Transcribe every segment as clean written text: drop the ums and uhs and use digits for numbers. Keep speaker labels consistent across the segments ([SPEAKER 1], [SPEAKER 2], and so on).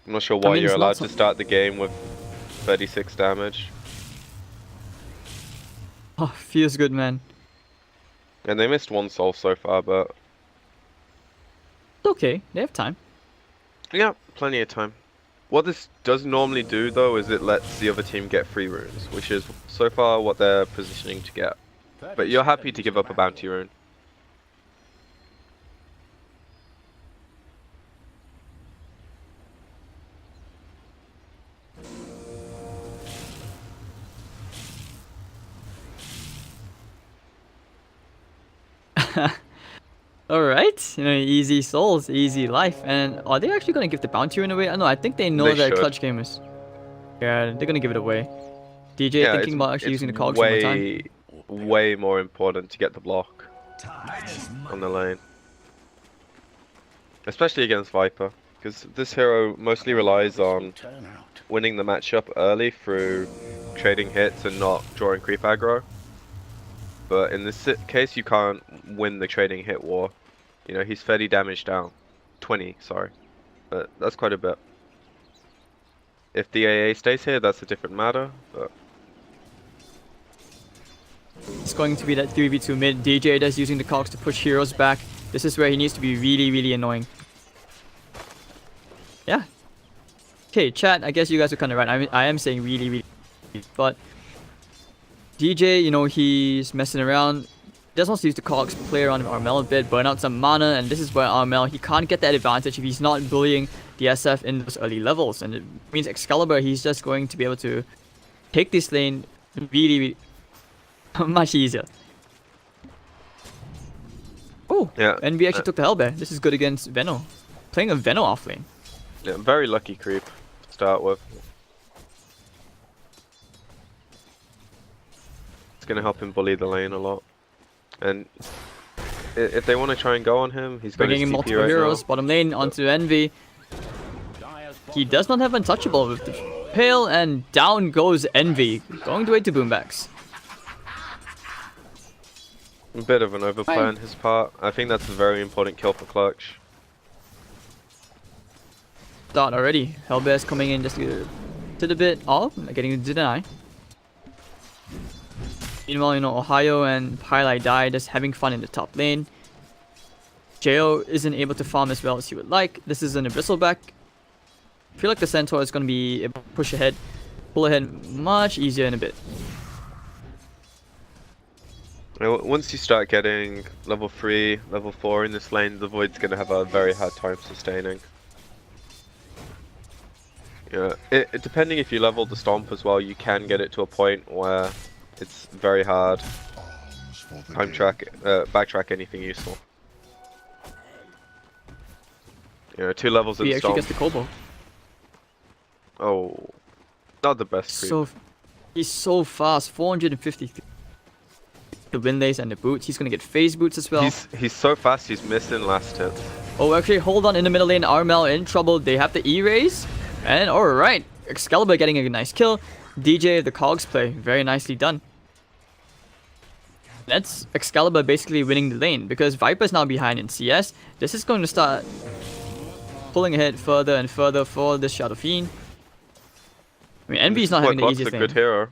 [SPEAKER 1] I'm not sure why
[SPEAKER 2] mean,
[SPEAKER 1] you're
[SPEAKER 2] it's not
[SPEAKER 1] allowed to start the game with 36 damage.
[SPEAKER 2] Oh, feels good, man.
[SPEAKER 1] And they missed one soul so far, but
[SPEAKER 2] It's okay. They have time.
[SPEAKER 1] yeah, plenty of time. What this does normally do though is it lets the other team get free runes, which is so far what they're positioning to get. But you're happy to give up a bounty rune.
[SPEAKER 2] Alright, easy souls, easy life. And are they actually gonna give the bounty rune away? No, I think they know
[SPEAKER 1] They
[SPEAKER 2] that
[SPEAKER 1] should.
[SPEAKER 2] clutch gamers. Yeah, they're gonna give it away. DJ
[SPEAKER 1] Yeah,
[SPEAKER 2] thinking about actually using the cogs one more time.
[SPEAKER 1] Way more important to get the block on the lane. Especially against Viper, because this hero mostly relies on winning the matchup early through trading hits and not drawing creep aggro. But in this case, you can't win the trading hit war. He's 30 damage down. 20, sorry. But that's quite a bit. If the AA stays here, that's a different matter, but...
[SPEAKER 2] It's going to be that 3v2 mid. DJ does using the cogs to push heroes back. This is where he needs to be really, really annoying. Yeah. Okay, chat, I guess you guys are kind of right. I am saying really, really. But DJ, he's messing around. Just wants to use the cogs, play around with Armel a bit, burn out some mana, and this is where Armel, he can't get that advantage if he's not bullying the SF in those early levels. And it means Excalibur, he's just going to be able to take this lane really, really much easier. Oh,
[SPEAKER 1] yeah.
[SPEAKER 2] and we actually took the Hellbear. This is good against Veno. Playing a Veno off lane.
[SPEAKER 1] Yeah, very lucky creep to start with. It's going to help him bully the lane a lot. And if they want to try and go on him, he's got
[SPEAKER 2] bringing in multiple
[SPEAKER 1] right
[SPEAKER 2] heroes,
[SPEAKER 1] now.
[SPEAKER 2] bottom lane onto Envy. He does not have Untouchable with the Pale, and down goes Envy, going to wait to Boombacks.
[SPEAKER 1] A bit of an overplay on his part. I think that's a very important kill for Clutch.
[SPEAKER 2] Start already. Hellbear's coming in just to the bit. Oh, getting the deny. Meanwhile, Ohio and Pylai die, just having fun in the top lane. Jo isn't able to farm as well as he would like. This is an Bristleback. I feel like the Centaur is going to be able to push ahead, pull ahead much easier in a bit.
[SPEAKER 1] Once you start getting level 3, level 4 in this lane, the Void's going to have a very hard time sustaining. Yeah, depending if you level the Stomp as well, you can get it to a point where it's very hard backtrack anything useful. 2 levels in
[SPEAKER 2] He
[SPEAKER 1] the
[SPEAKER 2] actually
[SPEAKER 1] Stomp.
[SPEAKER 2] gets the Kobo.
[SPEAKER 1] Oh, not the best creep.
[SPEAKER 2] He's so fast, 450. The Windlays and the boots. He's gonna get phase boots as well.
[SPEAKER 1] He's so fast. He's missing last hits.
[SPEAKER 2] Oh, actually, hold on in the middle lane. Armel in trouble. They have the E-raise, and all right, Excalibur getting a nice kill. DJ the cogs play, very nicely done. That's Excalibur basically winning the lane because Viper's now behind in CS. This is going to start pulling ahead further and further for this Shadow Fiend. I mean, Envy's not having the easiest
[SPEAKER 1] a
[SPEAKER 2] lane.
[SPEAKER 1] good hero.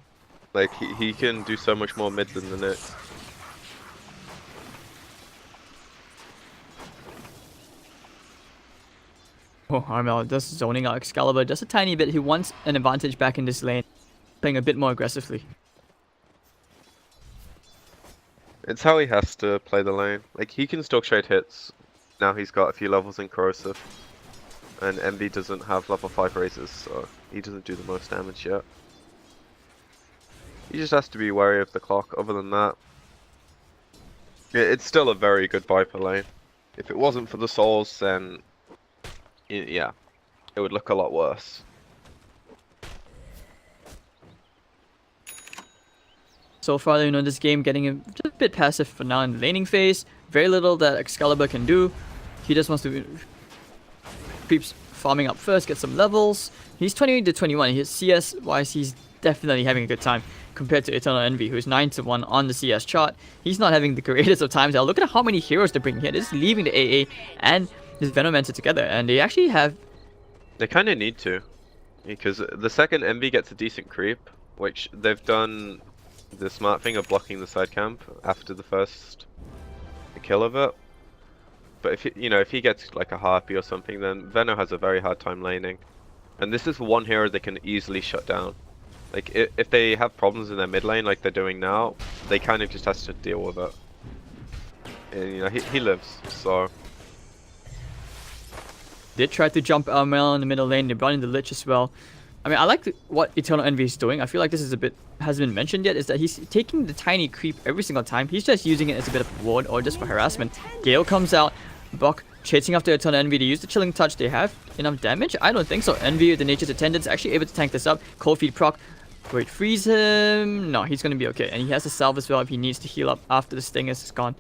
[SPEAKER 1] Like he can do so much more mid than the Knicks.
[SPEAKER 2] Oh, Armel just zoning out Excalibur just a tiny bit. He wants an advantage back in this lane, playing a bit more aggressively.
[SPEAKER 1] It's how he has to play the lane. Like he can still trade hits. Now he's got a few levels in corrosive, and Envy doesn't have level 5 raises, so he doesn't do the most damage yet. He just has to be wary of the clock. Other than that, it's still a very good Viper lane. If it wasn't for the souls, then yeah, it would look a lot worse.
[SPEAKER 2] So far, this game getting just a bit passive for now in the laning phase. Very little that Excalibur can do. He just wants to creeps farming up first, get some levels. He's 28 to 21. His CS wise, he's definitely having a good time compared to Eternal Envy, who's 9 to 1 on the CS chart. He's not having the greatest of times. Now look at how many heroes they're bringing here. They're just leaving the AA and his Venomancer together, and they actually have
[SPEAKER 1] They kind of need to, because the second Envy gets a decent creep, which they've done the smart thing of blocking the side camp after the first kill of it. But if if he gets like a Harpy or something, then Veno has a very hard time laning. And this is one hero they can easily shut down. Like if they have problems in their mid lane like they're doing now, they kind of just has to deal with it. And he lives, so.
[SPEAKER 2] Did try to jump Armel in the middle lane. They brought in the Lich as well. I mean, I like what Eternal Envy is doing. I feel like this is a bit hasn't been mentioned yet. Is that he's taking the tiny creep every single time. He's just using it as a bit of a ward or just for harassment. Gale comes out. Buck chasing after Eternal Envy to use the Chilling Touch. They have enough damage? I don't think so. Envy with the Nature's Attendant is actually able to tank this up. Cold Feet proc. Wait, freeze him. No, he's gonna be okay. And he has a salve as well if he needs to heal up after the Sting is gone.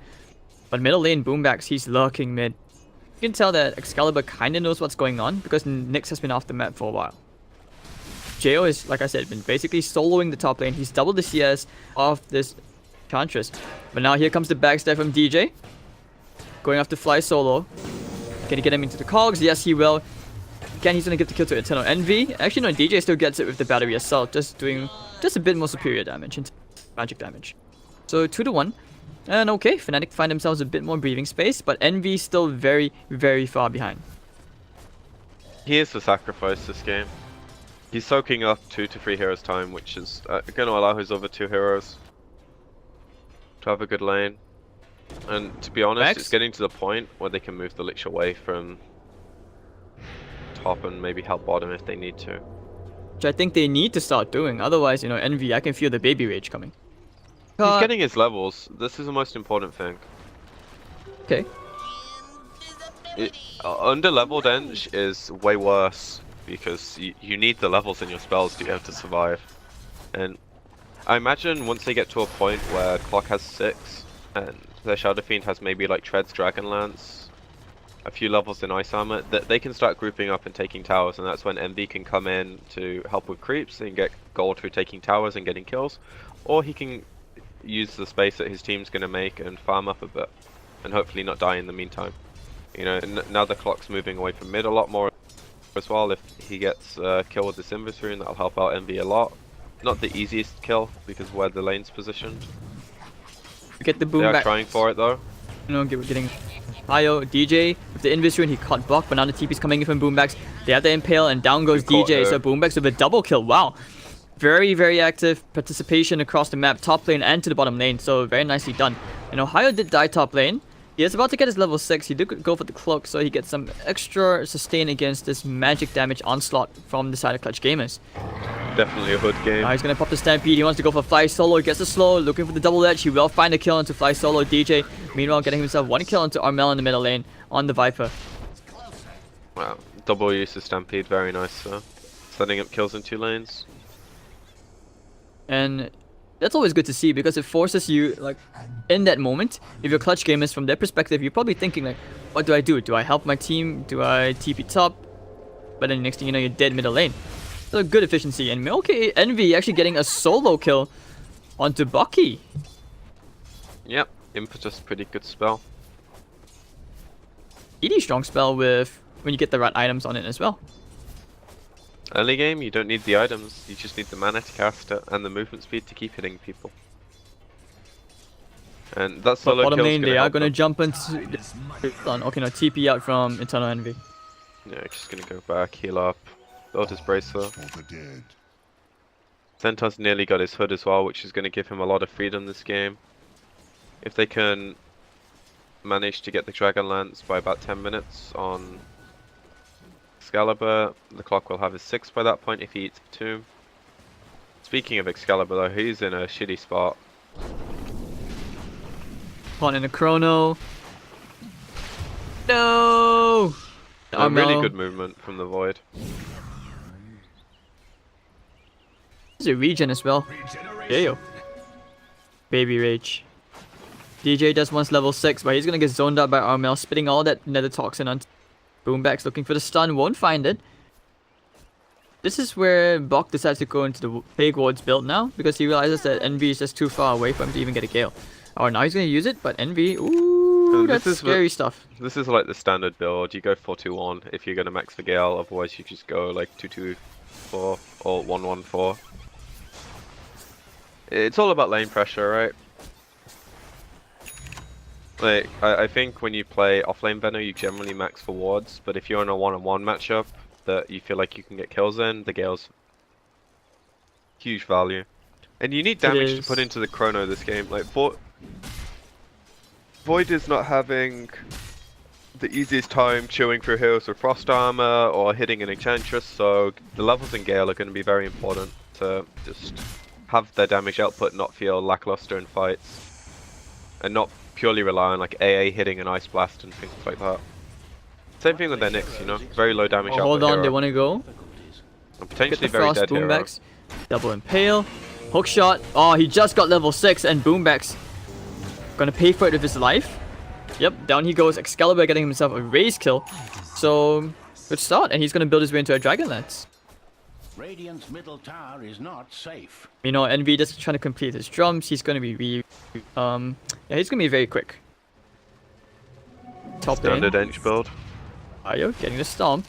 [SPEAKER 2] But middle lane, Boombacks, he's lurking mid. You can tell that Excalibur kind of knows what's going on because Nyx has been off the map for a while. Jo is, like I said, been basically soloing the top lane. He's doubled the CS of this Enchantress. But now here comes the backstab from DJ. Going after Fly solo. Can he get him into the cogs? Yes, he will. Again, he's going to give the kill to Eternal Envy. Actually, no, DJ still gets it with the Battery Assault. Just doing just a bit more superior damage. Magic damage. So 2-1. And okay, Fnatic find themselves a bit more breathing space. But Envy still very, very far behind.
[SPEAKER 1] He is the sacrifice this game. He's soaking up 2 to 3 heroes time, which is going to allow his other 2 heroes to have a good lane. And to be honest, it's getting to the point where they can move the Lich away from top and maybe help bottom if they need to.
[SPEAKER 2] Which I think they need to start doing. Otherwise, Envy, I can feel the baby rage coming.
[SPEAKER 1] He's getting his levels. This is the most important thing.
[SPEAKER 2] Okay.
[SPEAKER 1] Under leveled Eng is way worse because you need the levels in your spells to be able to survive. And I imagine once they get to a point where Clock has 6 and their Shadow Fiend has maybe like Treads, Dragonlance, a few levels in Ice Armor, that they can start grouping up and taking towers, and that's when Envy can come in to help with creeps and get gold through taking towers and getting kills, or he can use the space that his team's going to make and farm up a bit, and hopefully not die in the meantime. Now the Clock's moving away from mid a lot more as well. If he gets kill with this Invis Rune, that'll help out Envy a lot. Not the easiest kill because of where the lane's positioned.
[SPEAKER 2] Get the boom
[SPEAKER 1] they are
[SPEAKER 2] back.
[SPEAKER 1] Trying for it though.
[SPEAKER 2] Getting Io, DJ with the Invis Rune, he caught Buck, but now the TP's coming in from Boombacks. They have the Impale and down goes DJ, so Boombacks with a double kill. Wow. Very, very active participation across the map, top lane and to the bottom lane, so very nicely done. Ohio did die top lane. He is about to get his level 6. He did go for the cloak, so he gets some extra sustain against this magic damage onslaught from the side of Clutch Gamers.
[SPEAKER 1] Definitely a hood game.
[SPEAKER 2] Now he's gonna pop the Stampede. He wants to go for Fly solo. He gets a slow, looking for the double edge. He will find a kill into Fly solo. DJ, meanwhile, getting himself 1 kill into Armel in the middle lane on the Viper.
[SPEAKER 1] Wow, double use of Stampede, very nice. Setting up kills in 2 lanes.
[SPEAKER 2] And that's always good to see because it forces you, like, in that moment, if you're Clutch Gamers, from their perspective, you're probably thinking, like, what do I do? Do I help my team? Do I TP top? But then the next thing you know, you're dead middle lane. So good efficiency. And okay, Envy actually getting a solo kill onto Bucky.
[SPEAKER 1] Yep, Impetus, pretty good spell.
[SPEAKER 2] ED strong spell with when you get the right items on it as well.
[SPEAKER 1] Early game, you don't need the items, you just need the mana to cast it and the movement speed to keep hitting people. And that solo
[SPEAKER 2] bottom
[SPEAKER 1] kill's
[SPEAKER 2] lane, they are gonna
[SPEAKER 1] them.
[SPEAKER 2] jump into. Okay, no, TP out from Eternal Envy.
[SPEAKER 1] Yeah, just gonna go back, heal up, build his bracer. Centaur's nearly got his hood as well, which is gonna give him a lot of freedom this game. If they can manage to get the Dragonlance by about 10 minutes on Excalibur, the Clock will have his 6 by that point if he eats the tomb. Speaking of Excalibur though, he's in a shitty spot.
[SPEAKER 2] Caught in a chrono. No!
[SPEAKER 1] Really good movement from the Void.
[SPEAKER 2] There's a regen as well. Yeah. Baby Rage. DJ just wants level 6, but he's gonna get zoned out by Armel, spitting all that nether toxin on Boombacks, looking for the stun, won't find it. This is where Bok decides to go into the Plague Ward's build now, because he realizes that Envy is just too far away for him to even get a kill. Oh, now he's gonna use it, but Envy, ooh, Ooh,
[SPEAKER 1] This
[SPEAKER 2] that's
[SPEAKER 1] is
[SPEAKER 2] scary stuff.
[SPEAKER 1] This is like the standard build. You go 4-2-1 if you're gonna max for Gale. Otherwise, you just go like 2-2-4 or 1-1-4. It's all about lane pressure, right? Like, I think when you play offlane Venom, you generally max for wards, but if you're in a one-on-one matchup that you feel like you can get kills in, the Gale's huge value. And you need damage to put into the chrono this game. Like, Void is not having the easiest time chewing through heroes with frost armor or hitting an enchantress, so the levels in Gale are going to be very important to just have their damage output not feel lackluster in fights. And not purely rely on like AA hitting an Ice Blast and things like that. Same thing with their Nyx, you know, very low damage output
[SPEAKER 2] Hold on,
[SPEAKER 1] hero.
[SPEAKER 2] they want to go.
[SPEAKER 1] And potentially
[SPEAKER 2] Get the
[SPEAKER 1] very
[SPEAKER 2] frost
[SPEAKER 1] dead hero.
[SPEAKER 2] boombacks. Double impale. Hook shot. Oh, he just got level 6 and boombacks gonna pay for it with his life. Yep, down he goes. Excalibur getting himself a raise kill. So, good start. And he's gonna build his way into a Dragonlance.
[SPEAKER 3] Radiant's middle tower is not safe.
[SPEAKER 2] You know, Envy just trying to complete his drums. He's gonna be yeah, he's gonna be very quick. Top lane.
[SPEAKER 1] Standard Ench build.
[SPEAKER 2] Ayo getting the stomp.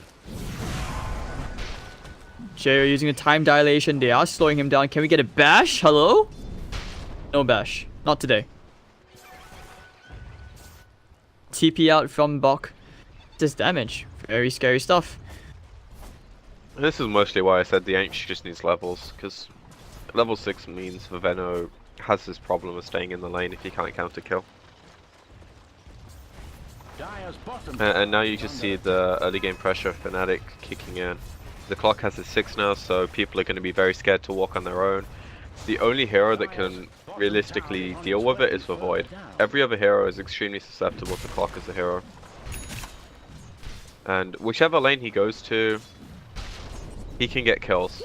[SPEAKER 2] Jayo using a time dilation. They are slowing him down. Can we get a bash? Hello? No bash. Not today. TP out from Bok. This damage. Very scary stuff.
[SPEAKER 1] This is mostly why I said the Ench just needs levels, because level 6 means Viveno has this problem of staying in the lane if he can't counter kill. And now you just see the early game pressure of Fnatic kicking in. The clock has a 6 now, so people are going to be very scared to walk on their own. The only hero that can realistically deal with it is the Void. Every other hero is extremely susceptible to clock as a hero. And whichever lane he goes to, he can get kills.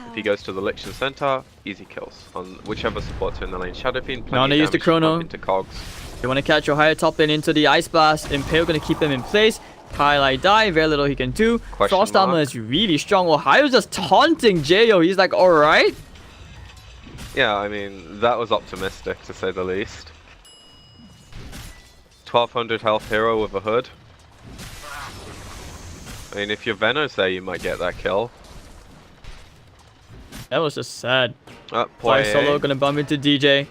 [SPEAKER 1] If he goes to the Lich and Centaur, easy kills. On whichever supports in the lane. Shadow Fiend,
[SPEAKER 2] Now they use the chrono.
[SPEAKER 1] Into cogs.
[SPEAKER 2] They want to catch a higher top lane into the Ice Blast. Impale gonna keep him in place. Kyle die, very little he can do. Frost armor is really strong. Ohio's just taunting Jayo. He's like, alright.
[SPEAKER 1] Yeah, I mean, that was optimistic to say the least. 1200 health hero with a hood. I mean, if your Venom's there, you might get that kill.
[SPEAKER 2] That was just sad.
[SPEAKER 1] Fly
[SPEAKER 2] Solo gonna bump into DJ.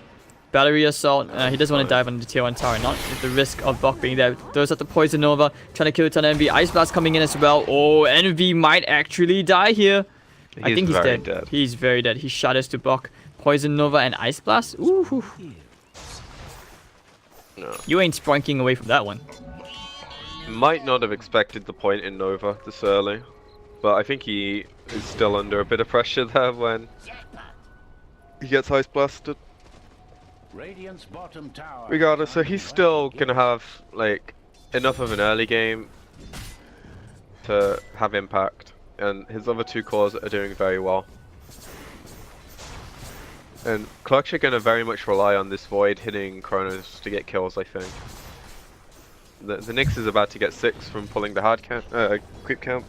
[SPEAKER 2] Battery assault. He doesn't want to dive on the tier 1 tower, not with the risk of Bok being there. Throws out the Poison Nova, trying to kill a ton of Envy. Ice Blast coming in as well. Oh, Envy might actually die here. I think he's dead. He's very dead. He shatters to Bok. Poison Nova and Ice Blast. Ooh.
[SPEAKER 1] No.
[SPEAKER 2] You ain't sprinking away from that one.
[SPEAKER 1] Might not have expected the point in Nova this early, but I think he is still under a bit of pressure there when he gets Ice Blasted. Regardless, so he's still gonna have like enough of an early game to have impact, and his other 2 cores are doing very well. And Clutch are gonna very much rely on this Void hitting Chronos to get kills, I think. The Nyx is about to get 6 from pulling the hard count, quick count.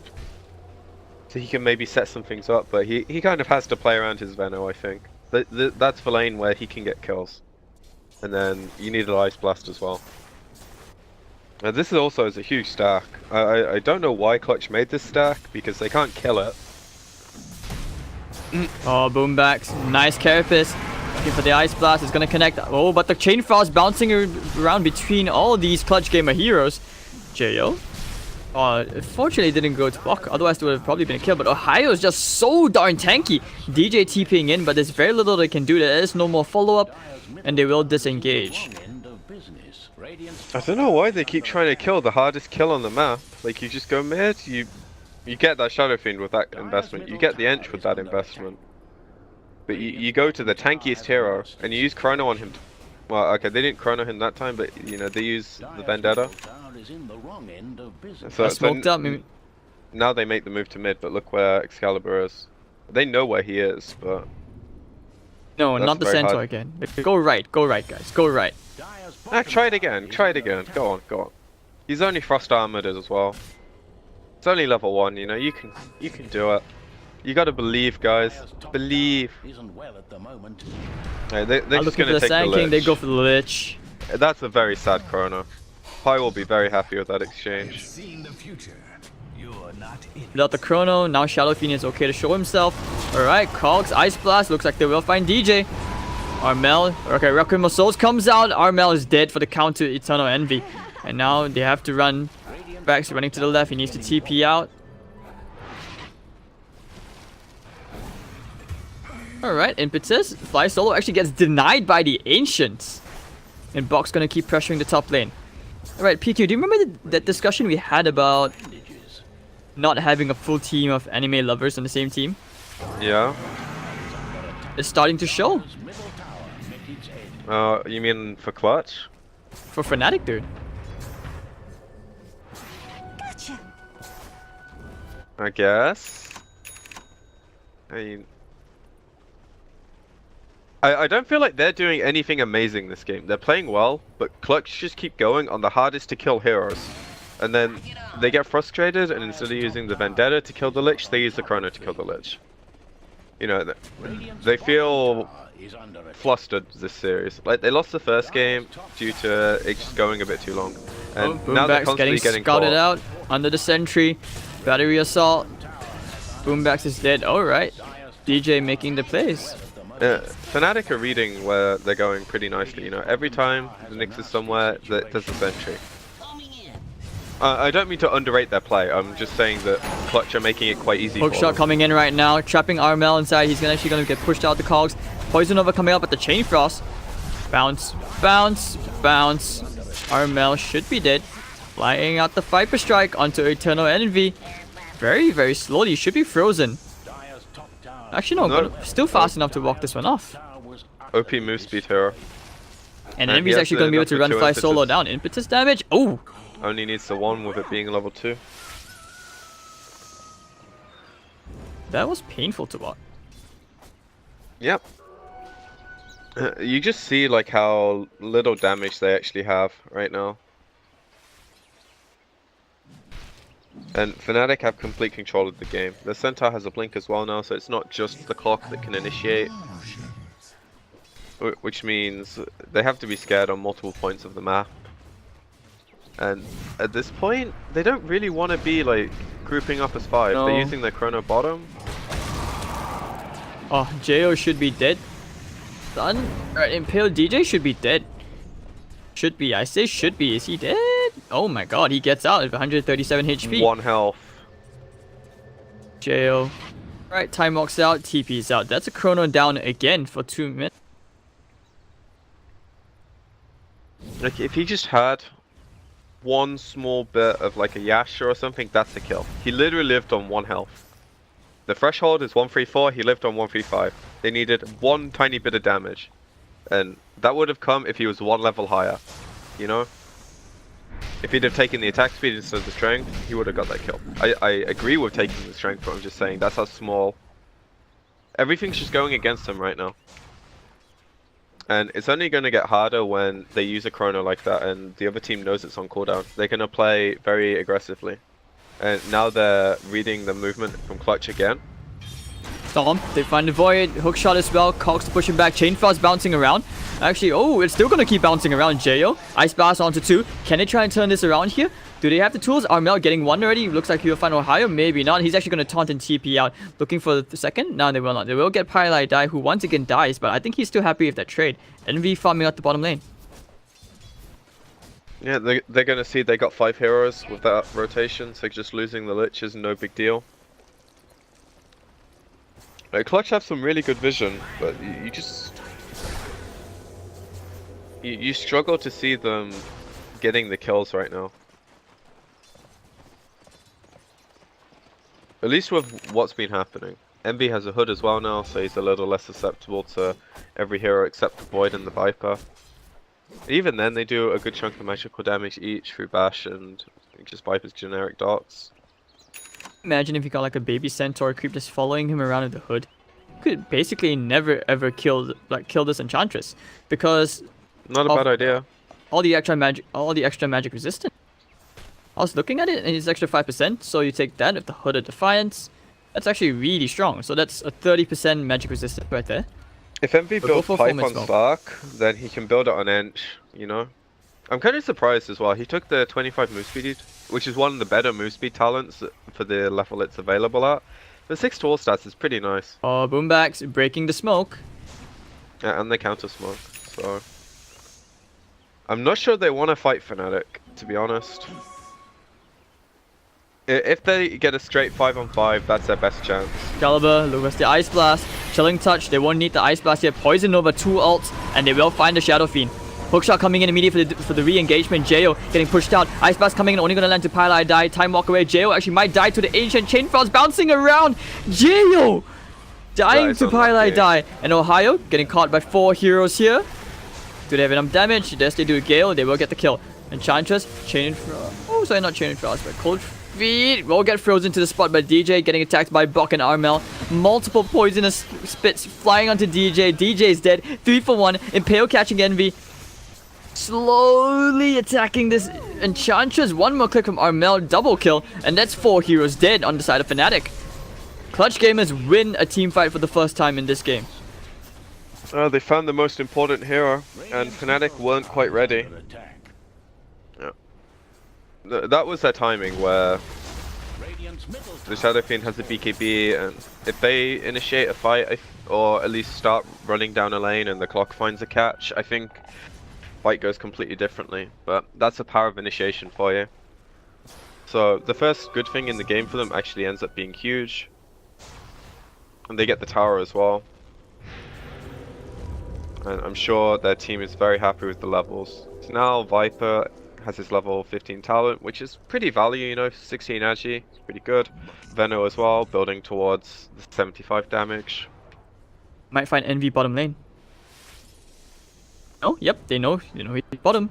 [SPEAKER 1] So he can maybe set some things up, but he kind of has to play around his Veno, I think. That's the lane where he can get kills. And then you need an Ice Blast as well. And this is also a huge stack. I don't know why Clutch made this stack, because they can't kill it.
[SPEAKER 2] Oh, Boombacks. Nice Carapace. Looking for the Ice Blast. It's going to connect. Oh, but the Chain Frost bouncing around between all these Clutch Gamer heroes. Jayo. Fortunately, it didn't go to Bok. Otherwise, it would have probably been a kill. But Ohio is just so darn tanky. DJ TPing in, but there's very little they can do. There is no more follow-up, and they will disengage.
[SPEAKER 1] I don't know why they keep trying to kill the hardest kill on the map. Like, you just go mid, you get that Shadow Fiend with that investment, you get the Ench with that investment. But you go to the tankiest hero, and you use Chrono on him. Well, okay, they didn't Chrono him that time, but, you know, they use the Vendetta. So now they make the move to mid, but look where Excalibur is. They know where he is, but...
[SPEAKER 2] No, not the Centaur again. Go right, guys, go right.
[SPEAKER 1] Try it again, go on. He's only frost armored as well. It's only level 1, you know, you can do it. You gotta believe, guys. Believe. They're just gonna take the Lich.
[SPEAKER 2] They go for the Lich.
[SPEAKER 1] That's a very sad chrono. Pi will be very happy with that exchange.
[SPEAKER 2] Without the chrono, now Shadow Fiend is okay to show himself. Alright, Cogs, Ice Blast, looks like they will find DJ. Armel, okay, Requiem of Souls comes out. Armel is dead for the count to Eternal Envy. And now they have to run back, running to the left. He needs to TP out. Alright, Impetus. Fly Solo actually gets denied by the Ancients. And Bok's gonna keep pressuring the top lane. Alright, PQ, do you remember that discussion we had about not having a full team of anime lovers on the same team?
[SPEAKER 1] Yeah.
[SPEAKER 2] It's starting to show.
[SPEAKER 1] You mean for Clutch?
[SPEAKER 2] For Fnatic, dude.
[SPEAKER 4] Gotcha.
[SPEAKER 1] I guess. I mean, I don't feel like they're doing anything amazing this game. They're playing well, but Clutch just keep going on the hardest to kill heroes. And then they get frustrated, and instead of using the Vendetta to kill the Lich, they use the Chrono to kill the Lich. You know, they feel flustered this series. Like, they lost the first game due to it just going a bit too long. And now they're
[SPEAKER 2] Boombax
[SPEAKER 1] constantly getting
[SPEAKER 2] scouted
[SPEAKER 1] caught.
[SPEAKER 2] out under the sentry. Battery assault. Boombax is dead. Alright. DJ making the plays.
[SPEAKER 1] Fnatic are reading where they're going pretty nicely, you know. Every time the Nyx is somewhere, there's a sentry. I don't mean to underrate their play, I'm just saying that Clutch are making it quite easy for
[SPEAKER 2] Hookshot
[SPEAKER 1] them.
[SPEAKER 2] coming in right now, trapping Armel inside. He's actually going to get pushed out the cogs. Poison Nova coming up at the Chain Frost. Bounce, bounce, bounce. Armel should be dead. Flying out the Viper Strike onto Eternal Envy. Very, very slowly. Should be frozen. Actually, no, still fast enough to walk this one off.
[SPEAKER 1] OP move speed hero.
[SPEAKER 2] And
[SPEAKER 1] he
[SPEAKER 2] Envy's
[SPEAKER 1] has
[SPEAKER 2] actually going to be able
[SPEAKER 1] enough
[SPEAKER 2] to
[SPEAKER 1] for
[SPEAKER 2] run
[SPEAKER 1] two
[SPEAKER 2] Fly
[SPEAKER 1] impetus.
[SPEAKER 2] Solo down. Impetus damage. Oh!
[SPEAKER 1] Only needs the one with it being level 2.
[SPEAKER 2] That was painful to watch.
[SPEAKER 1] Yep. You just see like how little damage they actually have right now. And Fnatic have complete control of the game. The Centaur has a blink as well now, so it's not just the clock that can initiate. Which means they have to be scared on multiple points of the map. And at this point, they don't really want to be like grouping up as 5.
[SPEAKER 2] No.
[SPEAKER 1] They're using their chrono bottom.
[SPEAKER 2] Oh, Jo should be dead. Stun. Alright, Impale DJ should be dead. Should be. I say should be. Is he dead? Oh my god, he gets out at 137 HP.
[SPEAKER 1] 1 health.
[SPEAKER 2] Jo. Alright, time walks out, TP's out. That's a chrono down again for 2 minutes.
[SPEAKER 1] Like, if he just had one small bit of like a Yasha or something, that's a kill. He literally lived on 1 health. The threshold is 134, he lived on 135. They needed one tiny bit of damage. And that would have come if he was 1 level higher. You know? If he'd have taken the attack speed instead of the strength, he would have got that kill. I agree with taking the strength, but I'm just saying that's how small. Everything's just going against him right now. And it's only going to get harder when they use a chrono like that and the other team knows it's on cooldown. They're going to play very aggressively. And now they're reading the movement from Clutch again.
[SPEAKER 2] Storm, they find the Void, Hookshot as well, Cox pushing back, Chain Frost bouncing around. Actually, oh, it's still gonna keep bouncing around. Jo, Ice Blast onto 2. Can they try and turn this around here? Do they have the tools? Armel getting 1 already. Looks like he'll find Ohio, maybe not. He's actually gonna taunt and TP out, looking for the second. No, they will not. They will get Pyli Die, who once again dies, but I think he's still happy with that trade. Envy farming out the bottom lane.
[SPEAKER 1] Yeah, they're going to see they got 5 heroes with that rotation, so just losing the Lich is no big deal. Like, Clutch have some really good vision, but you just... You struggle to see them getting the kills right now. At least with what's been happening. Envy has a hood as well now, so he's a little less susceptible to every hero except the Void and the Viper. Even then, they do a good chunk of magical damage each through Bash and just Viper's generic darts.
[SPEAKER 2] Imagine if you got like a baby centaur creep just following him around with the hood. You could basically never ever kill this enchantress because
[SPEAKER 1] Not a bad idea.
[SPEAKER 2] all the extra magic resistant. I was looking at it and it's extra 5%, so you take that with the Hood of Defiance. That's actually really strong. So that's a 30% magic resistant right there.
[SPEAKER 1] If Envy
[SPEAKER 2] But
[SPEAKER 1] builds
[SPEAKER 2] go for
[SPEAKER 1] pipe
[SPEAKER 2] full
[SPEAKER 1] on
[SPEAKER 2] mid-smoke.
[SPEAKER 1] Spark, then he can build it on Ench, you know? I'm kind of surprised as well. He took the 25 move speed, which is one of the better move speed talents for the level it's available at. The 6 tool stats is pretty nice.
[SPEAKER 2] Oh, Boombacks breaking the smoke.
[SPEAKER 1] Yeah, and they counter smoke, so... I'm not sure they want to fight Fnatic, to be honest. If they get a straight 5-on-5, that's their best chance.
[SPEAKER 2] Excalibur, Lucas the Ice Blast, Chilling Touch, they won't need the Ice Blast yet. Poison over 2 ults, and they will find the Shadow Fiend. Hookshot coming in immediately for the re-engagement. Jayo getting pushed out. Ice Blast coming in, only gonna land to Pylai die. Time walk away. Jayo actually might die to the Ancient Chain Frost bouncing around. Jayo dying to Pylai die. And Ohio getting caught by 4 heroes here. Do they have enough damage? Yes, they do. Gale, they will get the kill. Enchantress, Chain Frost. Oh, sorry, not Chain Frost, but Cold Feet will get frozen to the spot by DJ, getting attacked by Bok and Armel. Multiple poisonous spits flying onto DJ. DJ is dead. 3 for 1. Impale catching Envy. Slowly attacking this Enchantress. 1 more click from Armel. Double kill. And that's 4 heroes dead on the side of Fnatic. Clutch Gamers win a team fight for the first time in this game.
[SPEAKER 1] They found the most important hero, and Fnatic weren't quite ready. Yeah. That was their timing, where the Shadow Fiend has a BKB, and if they initiate a fight, or at least start running down a lane and the clock finds a catch, I think fight goes completely differently. But that's the power of initiation for you. So the first good thing in the game for them actually ends up being huge. And they get the tower as well. And I'm sure their team is very happy with the levels. So now Viper has his level 15 talent, which is pretty value, you know, 16 agi, it's pretty good. Veno as well, building towards the 75 damage.
[SPEAKER 2] Might find Envy bottom lane. Oh, yep, they know he's bottom.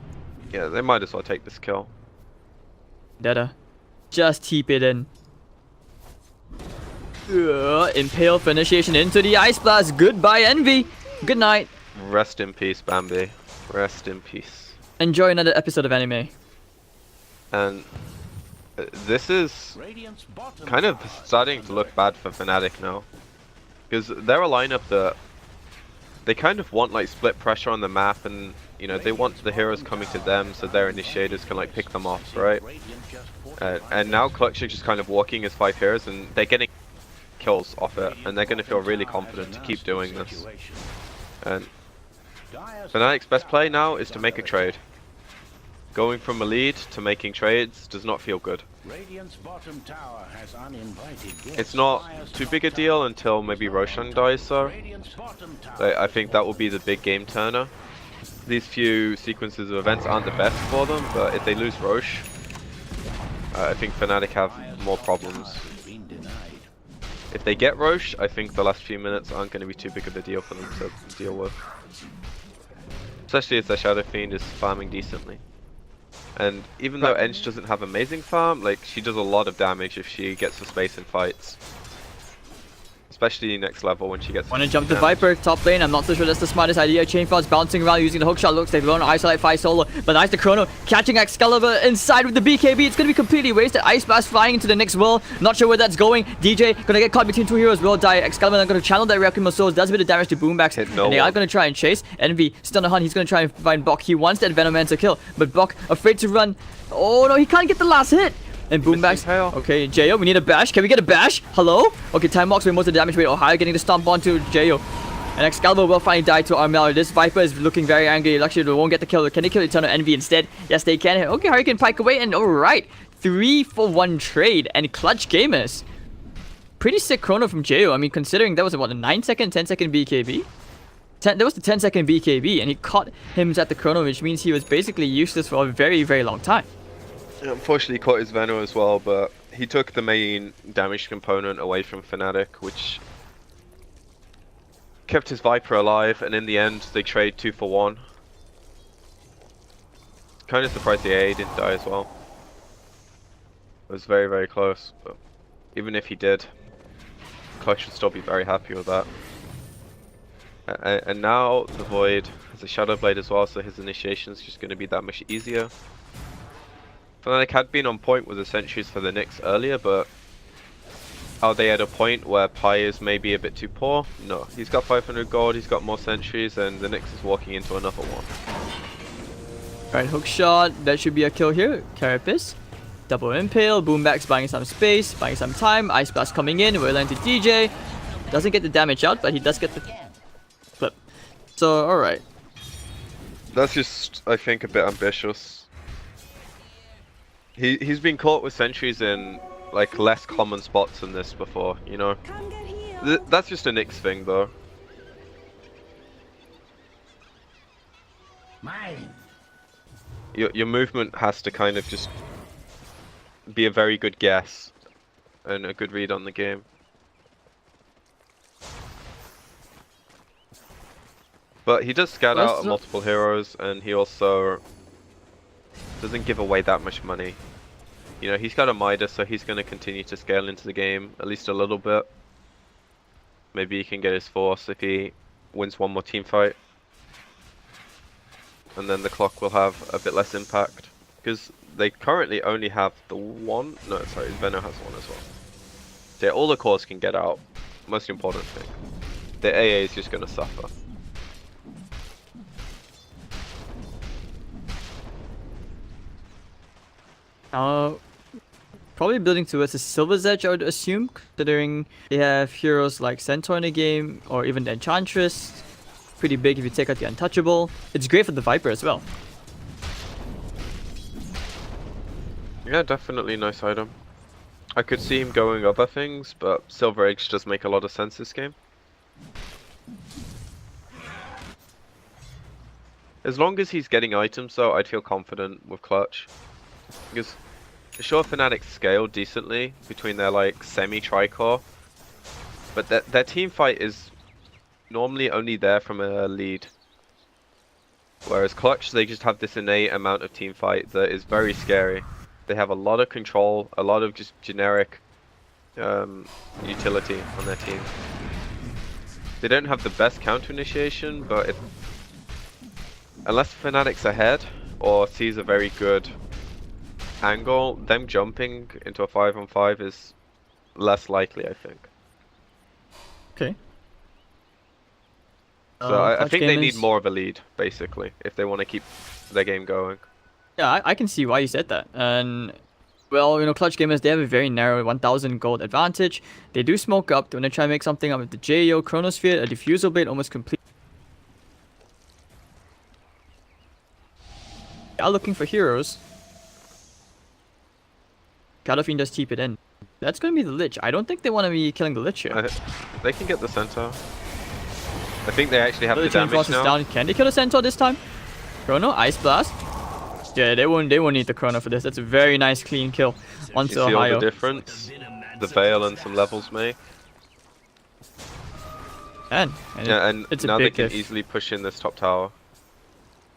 [SPEAKER 1] Yeah, they might as well take this kill.
[SPEAKER 2] Data. Just keep it in. Impale for initiation into the Ice Blast. Goodbye, Envy. Good night.
[SPEAKER 1] Rest in peace, Bambi. Rest in peace.
[SPEAKER 2] Enjoy another episode of anime.
[SPEAKER 1] And this is kind of starting to look bad for Fnatic now. Because they're a lineup that they kind of want like split pressure on the map, and you know, they want the heroes coming to them so their initiators can like pick them off, right? And now Clutch are just kind of walking as 5 heroes, and they're getting kills off it, and they're going to feel really confident to keep doing this. And Fnatic's best play now is to make a trade. Going from a lead to making trades does not feel good. It's not too big a deal until maybe Roshan dies, so I think that will be the big game turner. These few sequences of events aren't the best for them, but if they lose Rosh, I think Fnatic have more problems. If they get Rosh, I think the last few minutes aren't going to be too big of a deal for them to deal with. Especially if their Shadow Fiend is farming decently. And even though Ench doesn't have amazing farm, like, she does a lot of damage if she gets the space in fights. Especially next level when she gets...
[SPEAKER 2] Wanna jump to Viper, top lane. I'm not so sure that's the smartest idea. Chain Frost bouncing around using the hookshot. Looks like they're going to isolate 5 solo. But nice, the Chrono catching Excalibur inside with the BKB. It's going to be completely wasted. Ice Blast flying into the next world. Not sure where that's going. DJ going to get caught between 2 heroes. Will die. Excalibur not going to channel that Requiem of Souls. Does a bit of damage to Boombacks. And they are going to try and chase. Envy still on hunt. He's going to try and find Bok. He wants that Venom Man to kill. But Bok afraid to run. Oh no, he can't get the last hit. And Boombacks. Okay, Jayo, we need a bash. Can we get a bash? Hello? Okay, time walks away most of the damage. Wait, Ohio getting the stomp onto Jayo. And Excalibur will finally die to Armel. This Viper is looking very angry. Luckily, they won't get the kill. Can they kill Eternal Envy instead? Yes, they can. Okay, Hurricane Pike away. And alright, 3 for 1 trade. And Clutch Gamers. Pretty sick chrono from Jayo. I mean, considering that was what, a 9-second, 10-second BKB? That was the 10-second BKB. And he caught him at the chrono, which means he was basically useless for a very, very long time.
[SPEAKER 1] Unfortunately, caught his Veno as well, but he took the main damage component away from Fnatic, which kept his Viper alive, and in the end, they trade 2 for 1. Kind of surprised the AA didn't die as well. It was very, very close, but even if he did, Clutch should still be very happy with that. And now the Void has a Shadow Blade as well, so his initiation is just going to be that much easier. Fnatic had been on point with the sentries for the Nyx earlier, but are they at a point where Pi is maybe a bit too poor? No, he's got 500 gold, he's got more sentries, and the Nyx is walking into another one.
[SPEAKER 2] Right, hook shot. That should be a kill here. Carapace. Double impale. Boomback's buying some space, buying some time. Ice Blast coming in. We're landing to DJ. Doesn't get the damage out, but he does get the flip. So, alright.
[SPEAKER 1] That's just, I think, a bit ambitious. He's been caught with sentries in like less common spots than this before, you know. That's just a Nyx thing, though.
[SPEAKER 3] Mine.
[SPEAKER 1] Your movement has to kind of just be a very good guess and a good read on the game. But he does scout out multiple heroes, and he also doesn't give away that much money. You know, he's got a Midas, so he's going to continue to scale into the game, at least a little bit. Maybe he can get his force if he wins one more team fight. And then the clock will have a bit less impact. Because they currently only have the one... No, sorry, Venno has one as well. Yeah, all the cores can get out. Most important thing. The AA is just going to suffer.
[SPEAKER 2] Probably building towards a Silver's Edge, I would assume, considering they have heroes like Centaur in the game, or even the Enchantress. Pretty big if you take out the Untouchable. It's great for the Viper as well.
[SPEAKER 1] Yeah, definitely nice item. I could see him going other things, but Silver Edge does make a lot of sense this game. As long as he's getting items though, I'd feel confident with Clutch. Because sure, Fnatic scale decently between their like semi-tricore, but their team fight is normally only there from a lead. Whereas Clutch, they just have this innate amount of team fight that is very scary. They have a lot of control, a lot of just generic utility on their team. They don't have the best counter initiation, but unless Fnatic's ahead or sees a very good angle, them jumping into a 5-on-5 is less likely, I think.
[SPEAKER 2] Okay.
[SPEAKER 1] So I think they need more of a lead, basically, if they want to keep their game going.
[SPEAKER 2] Yeah, I can see why you said that. And, well, you know, Clutch Gamers, they have a very narrow 1000 gold advantage. They do smoke up. They want to try and make something up with the JO, Chronosphere, a Diffusal Blade, almost complete. They are looking for heroes. Fiend does keep it in. That's going to be the Lich. I don't think they want to be killing the Lich here.
[SPEAKER 1] They can get the Centaur. I think they actually have the damage now.
[SPEAKER 2] Down. Can they kill the Centaur this time? Chrono, Ice Blast. Yeah, they won't need the Chrono for this. That's a very nice clean kill onto
[SPEAKER 1] You see
[SPEAKER 2] Ohio.
[SPEAKER 1] all the difference the Veil and some levels make.
[SPEAKER 2] And it's
[SPEAKER 1] now
[SPEAKER 2] a
[SPEAKER 1] they
[SPEAKER 2] big
[SPEAKER 1] can
[SPEAKER 2] diff.
[SPEAKER 1] easily push in this top tower.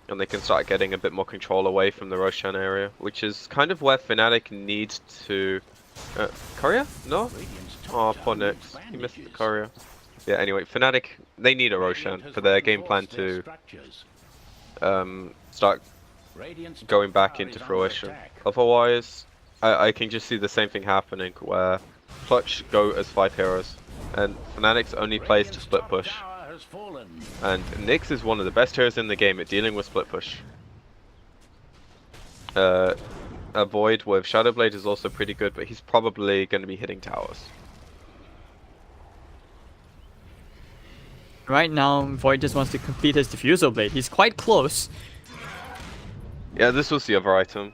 [SPEAKER 1] And they can start getting a bit more control away from the Roshan area, which is kind of where Fnatic need to... Courier? No? Oh, poor Nyx. He missed the Courier. Yeah, anyway, Fnatic, they need a Roshan for their game plan to start going back into fruition. Otherwise, I can just see the same thing happening where Clutch go as 5 heroes, and Fnatic's only plays to split push. And Nyx is one of the best heroes in the game at dealing with split push. A Void with Shadowblade is also pretty good, but he's probably going to be hitting towers.
[SPEAKER 2] Right now, Void just wants to complete his Diffusal Blade. He's quite close.
[SPEAKER 1] Yeah, this was the other item.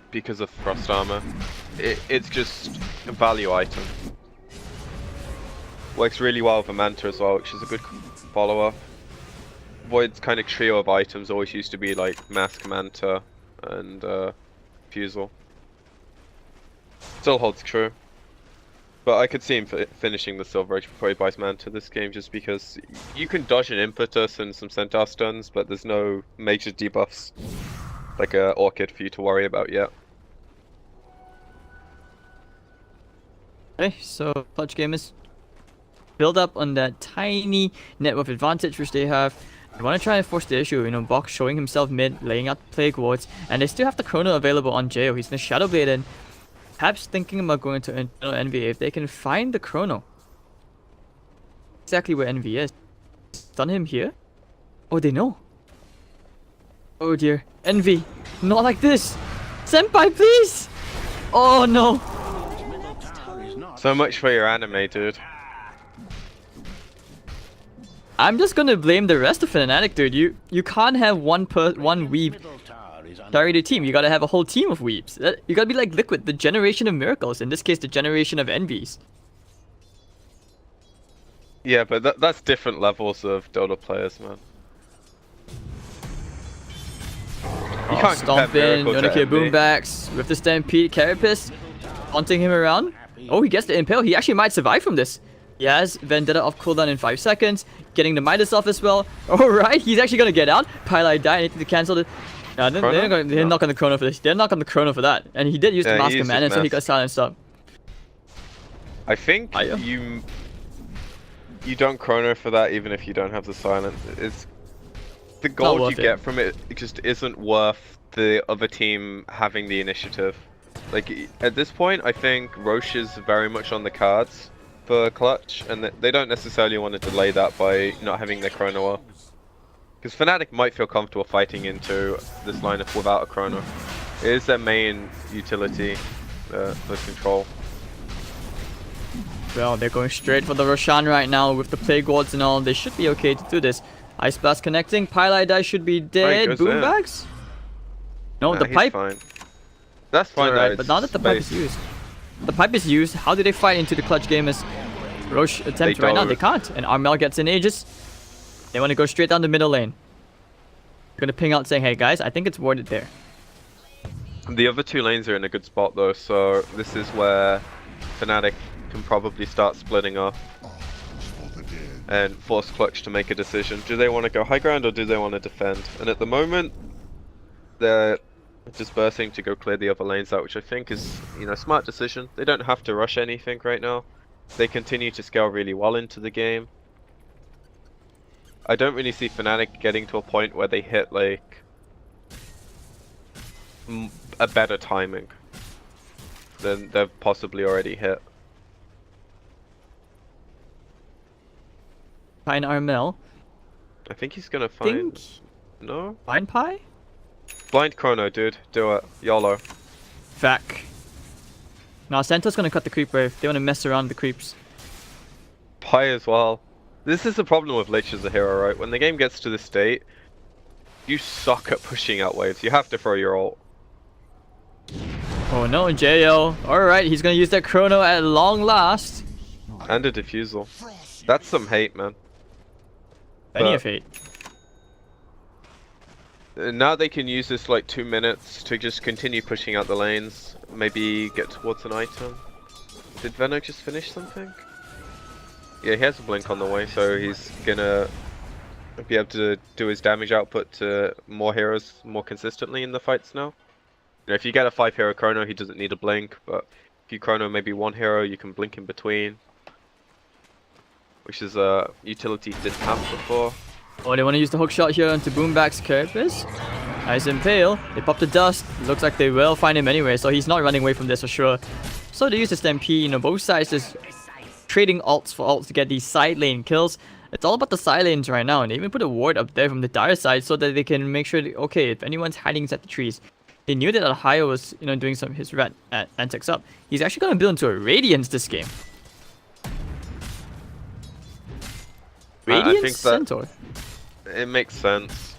[SPEAKER 1] Because of Frost Armor. It's just a value item. Works really well with a Manta as well, which is a good follow-up. Void's kind of trio of items always used to be like Mask, Manta, and Fusel. Still holds true. But I could see him finishing the Silver Edge before he buys Manta this game, just because you can dodge an Impetus and some Centaur stuns, but there's no major debuffs like a Orchid for you to worry about yet.
[SPEAKER 2] Okay, so Clutch Gamers build up on that tiny net worth advantage which they have. They want to try and force the issue, you know, Box showing himself mid, laying out the Plague Wards, and they still have the Chrono available on JO. He's going to Shadowblade in. Perhaps thinking about going to Internal Envy if they can find the Chrono. Exactly where Envy is. Stun him here? Oh, they know. Oh dear. Envy. Not like this. Senpai, please. Oh no.
[SPEAKER 3] Middle tower is not
[SPEAKER 1] So much for your anime, dude.
[SPEAKER 2] I'm just gonna blame the rest of Fnatic, dude. You can't have one weeb
[SPEAKER 3] middle tower is under
[SPEAKER 2] carry the team. You gotta have a whole team of weebs. You gotta be like Liquid, the generation of miracles. In this case, the generation of envies.
[SPEAKER 1] Yeah, but that's different levels of Dota players, man. You can't compare
[SPEAKER 2] Stomp in,
[SPEAKER 1] Miracle to
[SPEAKER 2] Yonaki
[SPEAKER 1] Envy.
[SPEAKER 2] boombacks with the Stampede, Carapace haunting him around. Oh, he gets the Impale. He actually might survive from this. He has Vendetta off cooldown in 5 seconds, getting the Midas off as well. Alright, he's actually gonna get out. Pylai died, anything to cancel it. No, they're not gonna chrono for this. They're not gonna chrono for that. And he did use the
[SPEAKER 1] Yeah,
[SPEAKER 2] Mask
[SPEAKER 1] he used
[SPEAKER 2] Command,
[SPEAKER 1] his
[SPEAKER 2] so he
[SPEAKER 1] mask.
[SPEAKER 2] got silenced up.
[SPEAKER 1] I think
[SPEAKER 2] Aya.
[SPEAKER 1] you don't chrono for that even if you don't have the silence. It's the gold you
[SPEAKER 2] worth it.
[SPEAKER 1] get from it just isn't worth the other team having the initiative. Like at this point, I think Roche is very much on the cards for clutch, and they don't necessarily want to delay that by not having their chrono up. Because Fnatic might feel comfortable fighting into this lineup without a chrono. It is their main utility for control.
[SPEAKER 2] Well, they're going straight for the Roshan right now with the Plague Wards and all. They should be okay to do this. Ice Blast connecting. Pylai Die should be dead.
[SPEAKER 1] goes in.
[SPEAKER 2] Boombags? No,
[SPEAKER 1] Nah,
[SPEAKER 2] the
[SPEAKER 1] he's
[SPEAKER 2] pipe.
[SPEAKER 1] fine. That's fine.
[SPEAKER 2] Alright,
[SPEAKER 1] though,
[SPEAKER 2] but
[SPEAKER 1] it's
[SPEAKER 2] now that the pipe is
[SPEAKER 1] space.
[SPEAKER 2] used. The pipe is used. How do they fight into the clutch game as Roche attempts right now?
[SPEAKER 1] don't.
[SPEAKER 2] They can't. And Armel gets in Aegis. They want to go straight down the middle lane. Gonna ping out saying, hey guys, I think it's warded there.
[SPEAKER 1] The other two lanes are in a good spot though, so this is where Fnatic can probably start splitting off and force Clutch to make a decision. Do they want to go high ground or do they want to defend? And at the moment, they're dispersing to go clear the other lanes out, which I think is, you know, a smart decision. They don't have to rush anything right now. They continue to scale really well into the game. I don't really see Fnatic getting to a point where they hit like a better timing than they've possibly already hit.
[SPEAKER 2] Pine Armel.
[SPEAKER 1] I think he's gonna find
[SPEAKER 2] Think
[SPEAKER 1] no
[SPEAKER 2] Pine Pie?
[SPEAKER 1] blind chrono, dude. Do it, YOLO.
[SPEAKER 2] Vac. Now Santos gonna cut the creep wave. They wanna mess around the creeps.
[SPEAKER 1] Pi as well. This is the problem with Lich as a hero, right? When the game gets to this state, you suck at pushing out waves. You have to throw your ult.
[SPEAKER 2] Oh no, Jo. Alright, he's gonna use that chrono at long last.
[SPEAKER 1] And a diffusal. That's some hate, man.
[SPEAKER 2] Plenty
[SPEAKER 1] But-
[SPEAKER 2] of hate.
[SPEAKER 1] Now they can use this like 2 minutes to just continue pushing out the lanes. Maybe get towards an item. Did Veno just finish something? Yeah, he has a blink on the way, so he's gonna be able to do his damage output to more heroes more consistently in the fights now. You know, if you get a 5 hero chrono, he doesn't need a blink, but if you chrono maybe 1 hero, you can blink in between. Which is a utility he didn't have before.
[SPEAKER 2] Oh, they want to use the hook shot here onto Boomback's Carapace. Nice Impale. They pop the dust. Looks like they will find him anyway, so he's not running away from this for sure. So they use the Stampede. You know, both sides just trading ults for ults to get these side lane kills. It's all about the side lanes right now, and they even put a ward up there from the dire side so that they can make sure that, okay, if anyone's hiding inside the trees. They knew that Alhayo was, you know, doing some of his rat antics up. He's actually going to build into a Radiance this game.
[SPEAKER 1] I
[SPEAKER 2] Radiance
[SPEAKER 1] think that-
[SPEAKER 2] Centaur.
[SPEAKER 1] It makes sense.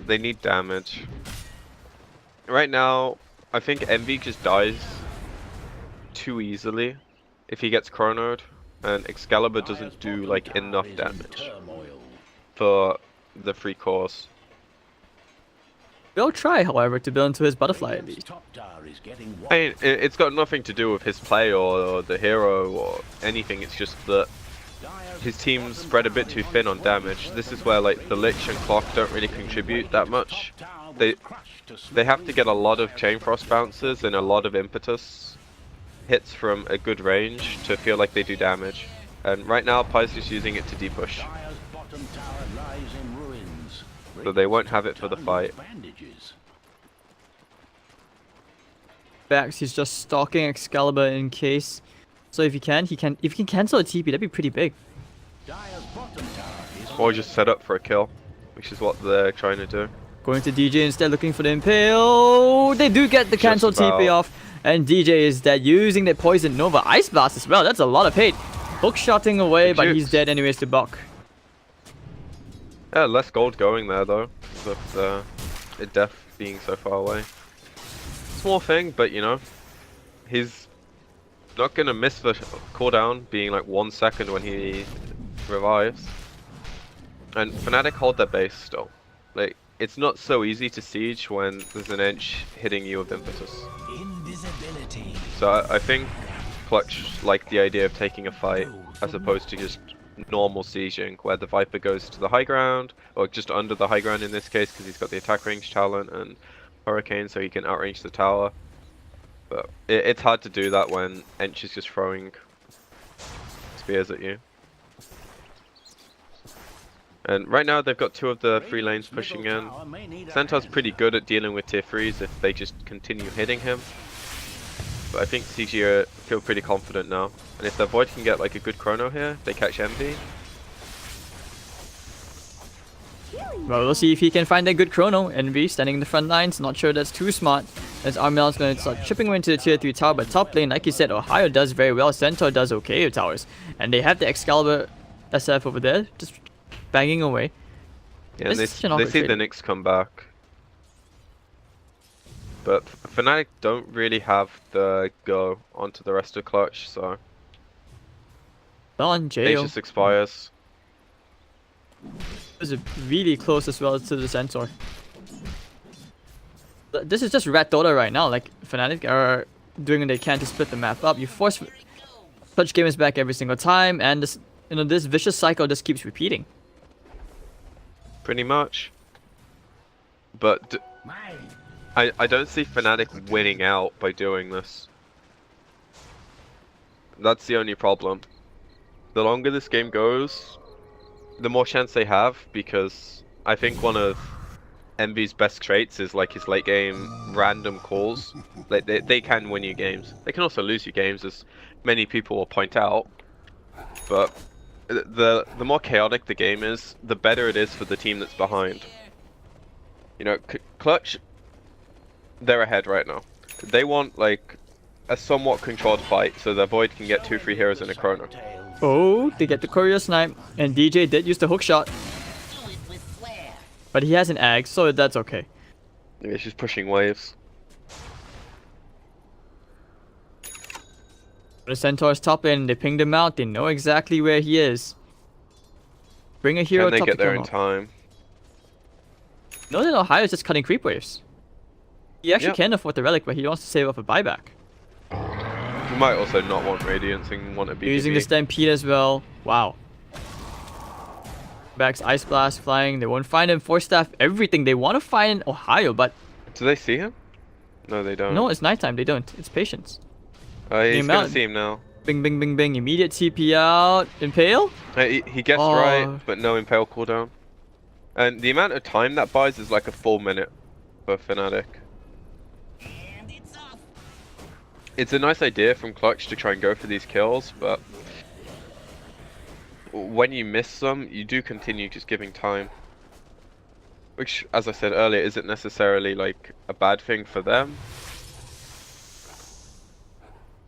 [SPEAKER 1] They need damage. Right now, I think Envy just dies too easily if he gets chronoed, and Excalibur doesn't do like enough damage for the free course.
[SPEAKER 2] They'll try, however, to build into his butterfly at least.
[SPEAKER 3] top tower is getting
[SPEAKER 1] I mean, it's got nothing to do with his play or the hero or anything. It's just that his team's spread a bit too thin on damage. This is where like the Lich and Clock don't really contribute that much. They have to get a lot of Chain Frost bounces and a lot of impetus hits from a good range to feel like they do damage. And right now, Pi's just using it to depush,
[SPEAKER 3] Dire's bottom tower lies in ruins.
[SPEAKER 1] so they won't have it for the fight.
[SPEAKER 3] Bandages.
[SPEAKER 2] Bax, he's just stalking Excalibur in case. So if he can cancel a TP, that'd be pretty big.
[SPEAKER 3] Dire's bottom tower is
[SPEAKER 1] Or just set up for a kill, which is what they're trying to do.
[SPEAKER 2] Going to DJ instead, looking for the Impale. They do get the cancel TP off. And DJ is dead, using the Poison Nova Ice Blast as well. That's a lot of hate. Hook-shotting away, but he's dead anyways to Buck.
[SPEAKER 1] Yeah, less gold going there though, but it def being so far away. Small thing, but you know, he's not gonna miss the cooldown being like 1 second when he revives. And Fnatic hold their base still. Like, it's not so easy to siege when there's an inch hitting you with impetus.
[SPEAKER 3] Invisibility.
[SPEAKER 1] So I think Clutch liked the idea of taking a fight as opposed to just normal sieging, where the Viper goes to the high ground, or just under the high ground in this case, because he's got the attack range talent and Hurricane, so he can outrange the tower. But it's hard to do that when Ench is just throwing spears at you. And right now they've got 2 of the 3 lanes pushing in. Centaur's pretty good at dealing with tier 3s if they just continue hitting him. But I think CG feel pretty confident now. And if their Void can get like a good chrono here, they catch Envy.
[SPEAKER 2] Well, we'll see if he can find a good chrono. Envy standing in the front lines, not sure that's too smart. As Armel's going to start chipping away into the tier 3 tower, but top lane, like you said, Ohio does very well. Centaur does okay with towers. And they have the Excalibur SF over there, just banging away.
[SPEAKER 1] Yeah, and they see the Nyx come back. But Fnatic don't really have the go onto the rest of Clutch, so...
[SPEAKER 2] On
[SPEAKER 1] They
[SPEAKER 2] Jail.
[SPEAKER 1] just expires.
[SPEAKER 2] This is really close as well to the Centaur. This is just rat Dota right now. Like, Fnatic are doing what they can to split the map up. You force Clutch gamers back every single time, and this, you know, this vicious cycle just keeps repeating.
[SPEAKER 1] Pretty much. But I don't see Fnatic winning out by doing this. That's the only problem. The longer this game goes, the more chance they have, because I think one of Envy's best traits is like his late game random calls. Like they can win you games. They can also lose you games, as many people will point out. But the more chaotic the game is, the better it is for the team that's behind. You know, Clutch, they're ahead right now. They want like a somewhat controlled fight, so their Void can get 2-3 heroes in a chrono.
[SPEAKER 2] Oh, they get the courier snipe, and DJ did use the hook shot. But he has an Ag, so that's okay.
[SPEAKER 1] Maybe it's just pushing waves.
[SPEAKER 2] The Centaur's top lane, they pinged him out, they know exactly where he is. Bring a hero
[SPEAKER 1] Can they
[SPEAKER 2] top
[SPEAKER 1] get
[SPEAKER 2] to
[SPEAKER 1] there
[SPEAKER 2] come
[SPEAKER 1] in
[SPEAKER 2] up.
[SPEAKER 1] time?
[SPEAKER 2] No, that Ohio's just cutting creep waves. He actually can afford the relic, but he wants to save up a buyback.
[SPEAKER 1] He might also not want Radiance and want a BKB.
[SPEAKER 2] Using the Stampede as well. Wow. Back's Ice Blast flying. They won't find him. Force Staff, everything. They want to find Ohio, but...
[SPEAKER 1] Do they see him? No, they don't.
[SPEAKER 2] No, it's nighttime. They don't. It's patience.
[SPEAKER 1] He's gonna see him now.
[SPEAKER 2] Bing, bing, bing, bing. Immediate TP out. Impale?
[SPEAKER 1] He guessed right, but no Impale cooldown. And the amount of time that buys is like a full minute for Fnatic. It's a nice idea from Clutch to try and go for these kills, but when you miss them, you do continue just giving time. Which, as I said earlier, isn't necessarily like a bad thing for them.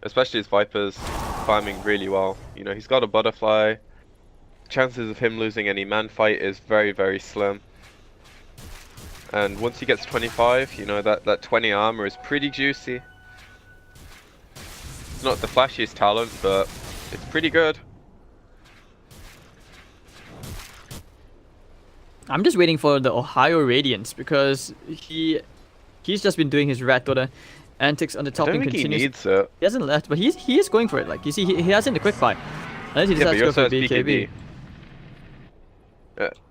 [SPEAKER 1] Especially as Viper's farming really well. You know, he's got a butterfly. Chances of him losing any man fight is very, very slim. And once he gets 25, you know, that 20 armor is pretty juicy. It's not the flashiest talent, but it's pretty good.
[SPEAKER 2] I'm just waiting for the Ohio Radiance, because he's just been doing his rat Dota antics on the top and continues.
[SPEAKER 1] He needs it.
[SPEAKER 2] He hasn't left, but he is going for it. Like, you see, he has in the quick fight. Unless he decides to go for BKB.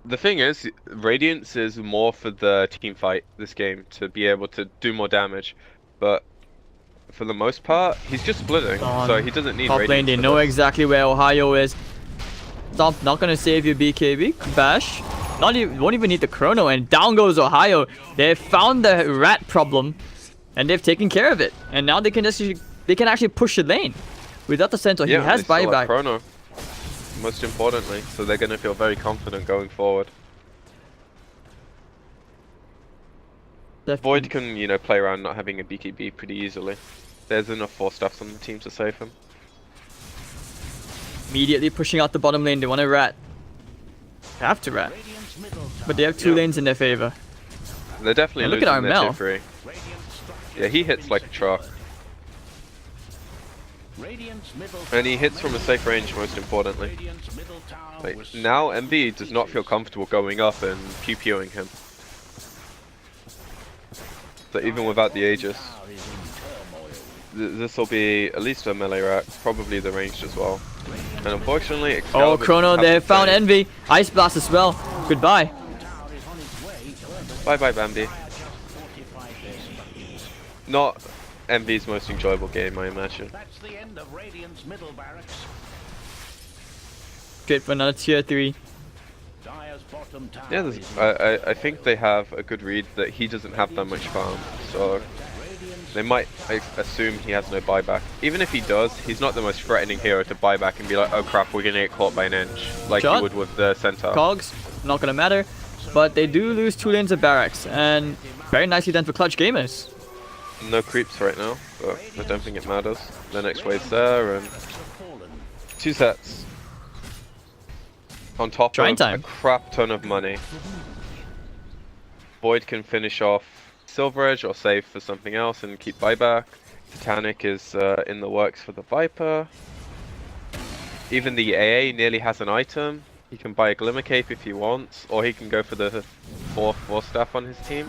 [SPEAKER 1] The thing is, Radiance is more for the team fight this game, to be able to do more damage, but for the most part, he's just splitting, so he doesn't need
[SPEAKER 2] top
[SPEAKER 1] Radiance.
[SPEAKER 2] lane, they know exactly where Ohio is. Stomp, not gonna save your BKB. Bash. Won't even need the chrono, and down goes Ohio. They've found the rat problem, and they've taken care of it. And now they can actually push the lane. Without the Centaur, he has buyback.
[SPEAKER 1] Chrono, most importantly, so they're gonna feel very confident going forward. Void can, you know, play around not having a BKB pretty easily. There's enough 4 stuffs on the team to save him.
[SPEAKER 2] Immediately pushing out the bottom lane. They want to rat. They have to rat. But they have 2 lanes in their favor.
[SPEAKER 1] They're definitely
[SPEAKER 2] And
[SPEAKER 1] losing
[SPEAKER 2] look at
[SPEAKER 1] their
[SPEAKER 2] Armel.
[SPEAKER 1] 2-3. Yeah, he hits like a truck. And he hits from a safe range, most importantly. Like, now MV does not feel comfortable going up and pew-pewing him. So even without the Aegis, this will be at least a melee rack, probably the ranged as well. And unfortunately,
[SPEAKER 2] Oh, Chrono, they have found Envy. Ice Blast as well. Goodbye.
[SPEAKER 1] Bye bye, Bambi. Not MV's most enjoyable game, I imagine.
[SPEAKER 3] That's the end of Radiant's middle barracks.
[SPEAKER 2] Straight for another tier 3.
[SPEAKER 3] Dire's bottom tower
[SPEAKER 1] Yeah,
[SPEAKER 3] is
[SPEAKER 1] I think they have a good read that he doesn't have that much farm, so they might assume he has no buyback. Even if he does, he's not the most threatening hero to buy back and be like, oh crap, we're gonna get caught by an inch, like
[SPEAKER 2] Shot.
[SPEAKER 1] you would with the Centaur.
[SPEAKER 2] Cogs, not gonna matter. But they do lose 2 lanes of barracks. And very nicely done for Clutch Gamers.
[SPEAKER 1] No creeps right now, but I don't think it matters. The next wave's there, and 2 sets. On top
[SPEAKER 2] Trying
[SPEAKER 1] of
[SPEAKER 2] time.
[SPEAKER 1] a crap ton of money. Void can finish off Silver Edge or save for something else and keep buyback. Titanic is in the works for the Viper. Even the AA nearly has an item. He can buy a Glimmer Cape if he wants, or he can go for the 4 staff on his team.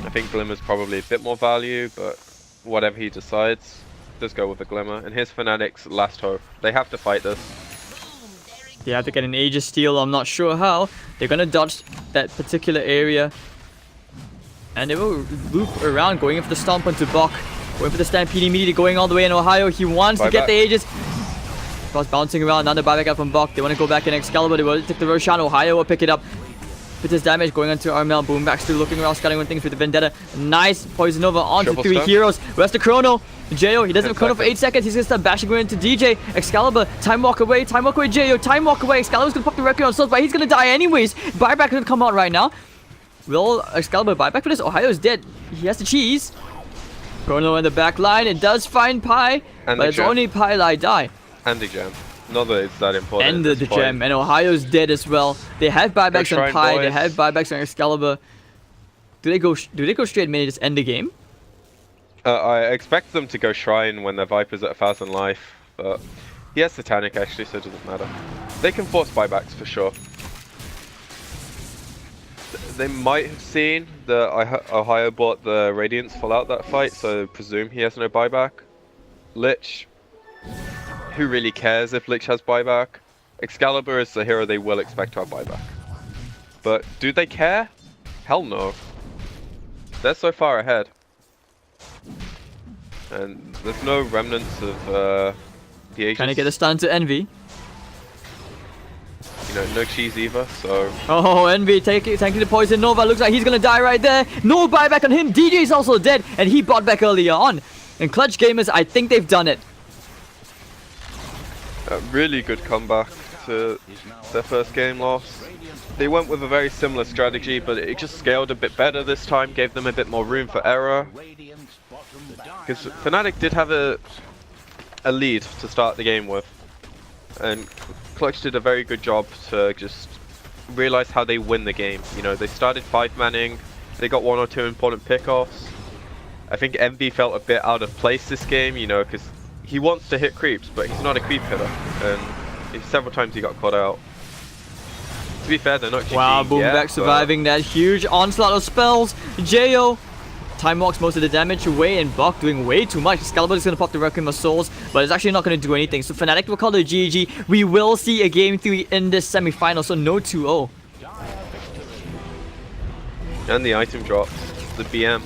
[SPEAKER 1] I think Glimmer's probably a bit more value, but whatever he decides, just go with the Glimmer. And here's Fnatic's last hope. They have to fight this.
[SPEAKER 2] They have to get an Aegis steal. I'm not sure how. They're gonna dodge that particular area. And they will loop around, going in for the stomp onto Bok. Going for the Stampede immediately, going all the way in Ohio. He wants to get the Aegis. Cross bouncing around, another buyback out from Bok. They want to go back in Excalibur. They will take the Roshan. Ohio will pick it up. With his damage going onto Armel. Boomback still looking around, scouting things with the Vendetta. Nice poison over onto
[SPEAKER 1] Triple
[SPEAKER 2] 3
[SPEAKER 1] stun.
[SPEAKER 2] heroes. Where's the Chrono? Jo, he doesn't have
[SPEAKER 1] 10
[SPEAKER 2] Chrono for 8 seconds. He's gonna start bashing into DJ. Excalibur, time walk away, Jo, time walk away. Excalibur's gonna pop the Requiem on Souls, but he's gonna die anyways. Buyback gonna come out right now. Will Excalibur buy back for this? Ohio's dead. He has the cheese. Chrono in the back line. It does find Pi,
[SPEAKER 1] And
[SPEAKER 2] but
[SPEAKER 1] the
[SPEAKER 2] it's
[SPEAKER 1] gem.
[SPEAKER 2] only Pi that die.
[SPEAKER 1] And the gem. Not that it's that important. at
[SPEAKER 2] Ended the
[SPEAKER 1] this point.
[SPEAKER 2] gem, and Ohio's dead as well. They have buybacks on
[SPEAKER 1] Shrine
[SPEAKER 2] Pi. They
[SPEAKER 1] boys.
[SPEAKER 2] have buybacks on Excalibur. Do they go straight mid and just end the game?
[SPEAKER 1] I expect them to go Shrine when their Viper's at 1000 life, but he has Titanic actually, so it doesn't matter. They can force buybacks for sure. They might have seen that Ohio bought the Radiance Fallout that fight, so presume he has no buyback. Lich, who really cares if Lich has buyback? Excalibur is the hero they will expect to have buyback. But do they care? Hell no. They're so far ahead. And there's no remnants of the Aegis.
[SPEAKER 2] Trying to get a stun to Envy.
[SPEAKER 1] You know, no cheese either, so...
[SPEAKER 2] Oh, Envy taking the poison. Nova looks like he's gonna die right there. No buyback on him. DJ is also dead, and he bought back earlier on. And Clutch Gamers, I think they've done it.
[SPEAKER 1] A really good comeback to their first game loss. They went with a very similar strategy, but it just scaled a bit better this time, gave them a bit more room for error. Because Fnatic did have a lead to start the game with, and Clutch did a very good job to just realize how they win the game. You know, they started 5-manning, they got 1 or 2 important pickoffs. I think MV felt a bit out of place this game, you know, because he wants to hit creeps, but he's not a creep hitter, and several times he got caught out. To be fair, they're not GG
[SPEAKER 2] Wow,
[SPEAKER 1] yet,
[SPEAKER 2] Boomback
[SPEAKER 1] but
[SPEAKER 2] surviving that huge onslaught of spells. Jo time walks most of the damage away, and Bok doing way too much. Excalibur is going to pop the Requiem of Souls, but it's actually not going to do anything. So Fnatic will call it GG. We will see a Game 3 in this semi-final, so no 2-0.
[SPEAKER 1] And the item drops, the BM.